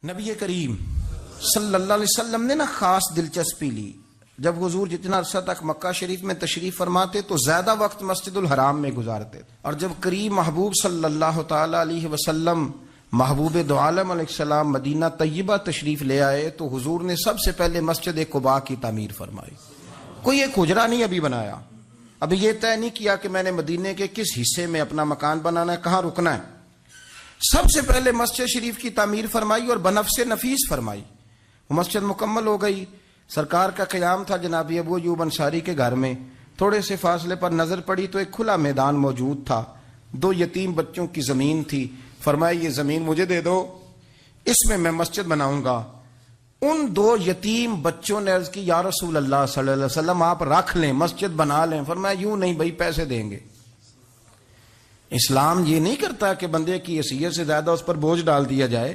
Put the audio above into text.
نبی کریم صلی اللہ علیہ وسلم نے خاص دلچسپی لی. جب حضور جتنا عرصہ تک مکہ شریف میں تشریف فرماتے تو زیادہ وقت مسجد الحرام میں گزارتے، اور جب قریب محبوب صلی اللہ تعالی علیہ وسلم محبوب دو عالم علیہ السلام مدینہ طیبہ تشریف لے آئے تو حضور نے سب سے پہلے مسجد قباء کی تعمیر فرمائی. کوئی ایک حجرہ نہیں ابھی بنایا، ابھی یہ طے نہیں کیا کہ میں نے مدینے کے کس حصے میں اپنا مکان بنانا ہے، کہاں رکنا ہے. سب سے پہلے مسجد شریف کی تعمیر فرمائی اور بنفس نفیس فرمائی. وہ مسجد مکمل ہو گئی. سرکار کا قیام تھا جناب ابو ایوب انصاری کے گھر میں. تھوڑے سے فاصلے پر نظر پڑی تو ایک کھلا میدان موجود تھا. 2 یتیم بچوں کی زمین تھی. فرمایا یہ زمین مجھے دے دو، اس میں مسجد بناؤں گا. ان 2 یتیم بچوں نے عرض کی یا رسول اللہ صلی اللہ علیہ وسلم آپ رکھ لیں، مسجد بنا لیں. فرمایا یوں نہیں بھائی، پیسے دیں گے. اسلام یہ نہیں کرتا کہ بندے کی حیثیت سے زیادہ اس پر بوجھ ڈال دیا جائے.